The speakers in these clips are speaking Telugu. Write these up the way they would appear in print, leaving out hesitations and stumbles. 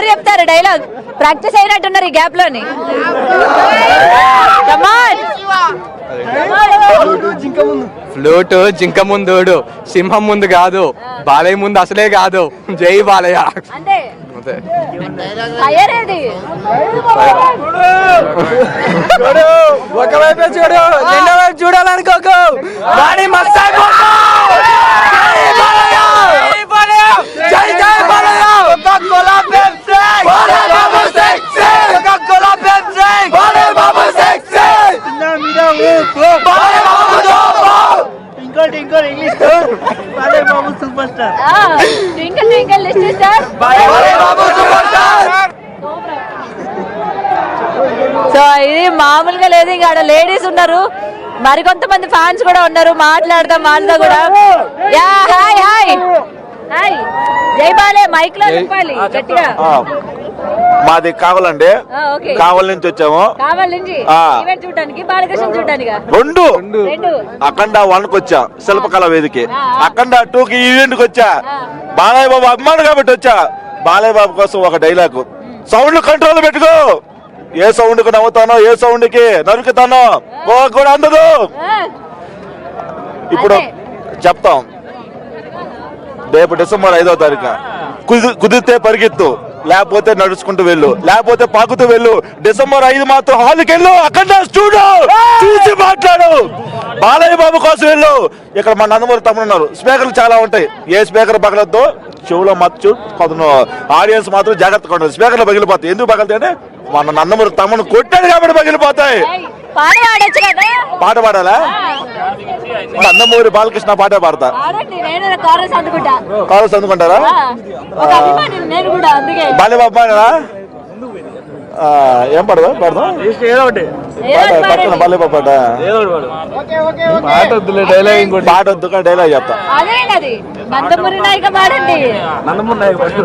చెప్తారు డైలాగ్ ప్రాక్టీస్ అయినట్టున్నారు ఈ గ్యాప్ లోని ఫ్లూట్ జింక ముందు సింహం ముందు కాదు, బాలయ్య ముందు అసలే కాదు. జై బాలయ్య. ఒకవైపు చూడు, రెండో వైపు చూడాలనుకోకు. సో ఇది మామూలుగా లేదు, ఇంకా ఆడ లేడీస్ ఉన్నారు, మరికొంతమంది ఫ్యాన్స్ కూడా ఉన్నారు. మాట్లాడదాం వాళ్ళతో కూడా. Yeah hi hi hi. జై బాలయ్య మైక్ లో చెప్పాలి గట్టిగా. మాది కావాలండి, కావాలి నుంచి వచ్చాము. కావాలి నుంచి చూడడానికి, బాలకృష్ణ చూడడానికి రెండు అఖండ 1కి వచ్చా శిల్పకళ వేదిక, అఖండ 2కి ఈవెంట్ కి వచ్చా. బాలయ్య బాబు అభిమాను కాబట్టి వచ్చా. బాలయ్య బాబు కోసం ఒక డైలాగ్, సౌండ్ కంట్రోల్ పెట్టుకో. ఏ సౌండ్ కు నవ్వుతానో, ఏ సౌండ్ కి నరుకుతానో కూడా అందదు. ఇప్పుడు చెప్తాం, రేపు డిసెంబర్ 5వ తారీఖు కుదిరితే పరిగెత్తు, లేకపోతే నడుచుకుంటూ వెళ్ళు, లేకపోతే పాకుతూ వెళ్ళు. డిసెంబర్ 5 మాత్రం హాల్కి వెళ్ళు, అక్కడ చూడు, చూసి మాట్లాడు. బాలయ్య బాబు కోసం వెళ్ళు. ఇక్కడ మా నందమూరి తమ్ముడు ఉన్నారు, స్పీకర్లు చాలా ఉంటాయి. ఏ స్పీకర్ పగలద్దు, చెవులో మాత్రం కొంత ఆడియన్స్ మాత్రం జాగ్రత్తగా ఉండదు. స్పీకర్లు పగిలిపోతాయి. ఎందుకు పగలుతాయి అంటే మన నందమూరి తమ్ముడు కొట్టాడు కాబట్టి పగిలిపోతాయి. పాట పాడాలా? నందమూరి బాలకృష్ణ పాటే పాడతా. కాలేజ్ అందుకుంటారా? బాలయ్య బాబు పాడరా? ఏం పాడదా? పాడదాం బాలయ్య బాబు పాట. పాట వద్దు కానీ డైలాగ్ చెప్తా.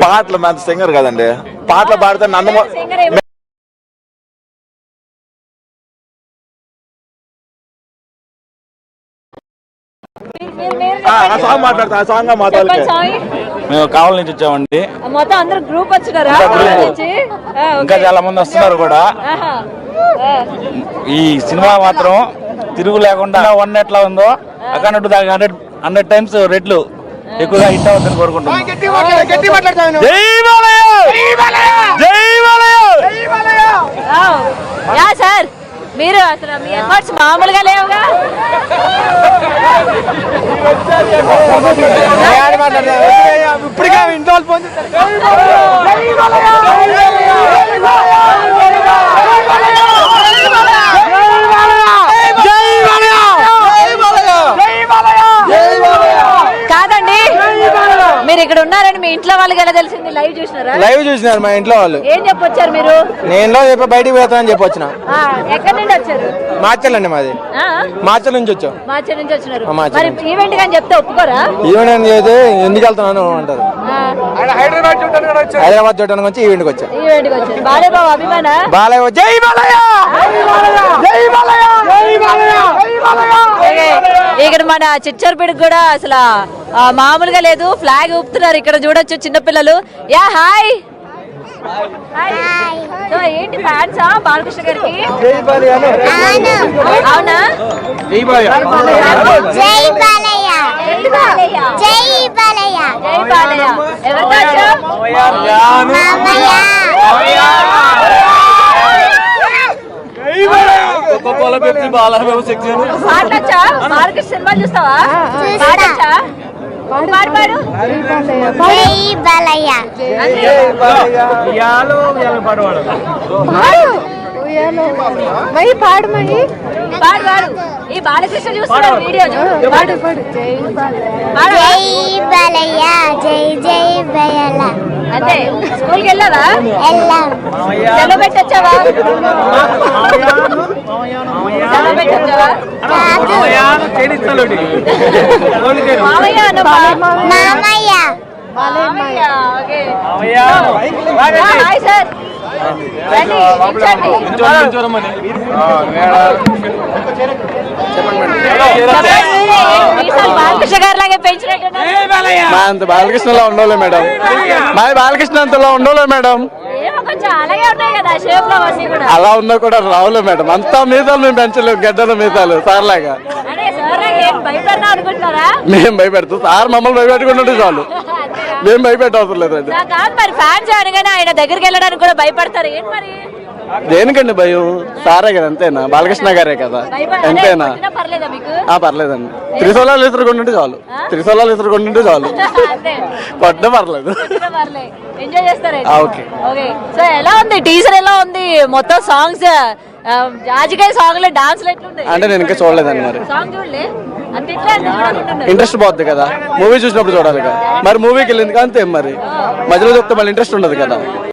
పాటలు మంచి సింగర్ కదండి, పాటలు పాడితే నందమూరి మేము కావాల నుంచి వచ్చామండి. మొత్తం అందరూ గ్రూప్ వచ్చినారా? ఇంకా చాలా మంది వస్తున్నారు కూడా. ఈ సినిమా మాత్రం తిరుగు లేకుండా 1 ఎట్లా ఉందో అక్కడ 100 టైమ్స్ రెట్లు ఎక్కువగా హిట్ అవుతుందని కోరుకుంటున్నాం. సార్ మీరు అసలు మీ ఎఫర్ట్స్ మామూలుగా లేవుగా. ఇప్పటికే ఇంట్లో ఫోన్ కాదండి, మీరు ఇక్కడ ఉన్నారని మీ ఇంట్లో వాళ్ళకి ఎలా తెలిసింది? లైవ్ చూసినారా? లైవ్ చూసినారు మా ఇంట్లో వాళ్ళు. ఏం చెప్పొచ్చారు మీరు? నేను చెప్పి బయటికి పోతానని చెప్పొచ్చిన. ఎక్కడి నుండి వచ్చారు? మార్చల్ అండి మాది. మార్చల్ నుంచి వచ్చాం. మార్చల్ నుంచి వచ్చినారు. మరి ఈవెంట్ కానీ చెప్తే ఒప్పుకోరా? ఈవెంట్ అని చేస్తే ఎందుకు వెళ్తున్నాను అంటారు. హైదరాబాద్ చూడడానికి వచ్చి ఈవెంట్ కి వచ్చా. ఈవెంట్ కి వచ్చారు. బాలయ్య బాబు అభిమాన? బాలయ్య జై బాలయ్య, జై బాలయ్య, జై బాలయ్య. ఇక్కడ మన చిచ్చర్పేటకు కూడా అసలు మామూలుగా లేదు, ఫ్లాగ్ ఊపుతున్నారు. ఇక్కడ చూడొచ్చు చిన్నపిల్లలు. Yeah hi. ఏంటి ఫ్యాన్సా బాలకృష్ణ గారికి? అవునా? జై బాలయ్య, జై బాలయ్య, జై బాలయ్య. ఎవరితో? పాడచ్చా? బాలకృష్ణ సినిమా చూస్తావా? పాడచ్చా? పాడు. జై బాలయ్య, పాడు. ఈ బాలకృష్ణ చూస్తున్నాడు వీడియో. పాడు. జై బాలయ్య, జై జై బయల. అంతే. స్కూల్కి వెళ్ళావా? సెలవు పెట్టొచ్చావా? Hi sir. బాలకృష్ణ గారి లాగే పెంచినట్టు. మా అంత బాలకృష్ణలో ఉండలే మేడం, మా బాలకృష్ణ అంతలో ఉండలే మేడం. కొంచెం అలాగే ఉన్నాయి కదా షేప్ లో అన్ని కూడా. అలా ఉన్నా కూడా రావులే మేడం, అంతా మీసాలు మేము పెంచలేము, గడ్డల మీసాలు సార్ లాగా. అంటే సార్ ఏం భయపెడతా అనుకుంటున్నారా? మేము భయపెడతాం, సార్ మమ్మల్ని భయపెట్టుకుంటుంటే చాలు, మేము భయపెట్ట అవసరం లేదండి. కాదు మరి ఫ్యాన్స్ అనగానే ఆయన దగ్గరికి వెళ్ళడానికి కూడా భయపడతారు ఏంటి మరి? దేనికండి భయం, సారే కదా, అంతేనా, బాలకృష్ణ గారే కదా, అంతేనా. పర్లేదా మీకు? పర్లేదండి, త్రిశూలాలు ఇసురుకుంటుంటే చాలు, త్రిశూలాలు ఇసురుకుంటుంటే చాలు, అంతే పడ్డ పర్లేదు. ఎంజాయ్ చేస్తారు. ఓకే ఓకే, సో ఎలా ఉంది టీజర్, ఎలా ఉంది మొత్తం సాంగ్స్, జాజికాయ సాంగ్ లో డాన్స్ ఎట్లుంది? అంటే నేను ఇంకా చూడలేదండి, మరి సాంగ్ చూడలే అంత ఇట్లా చూడకుంటున్నారు. ఇంట్రెస్ట్ పోద్ది కదా, మూవీ చూసినప్పుడు చూడాలి కదా, మరి మూవీకి వెళ్ళింది అంతే, మరి మధ్యలో చెప్తే మళ్ళీ ఇంట్రెస్ట్ ఉండదు కదా.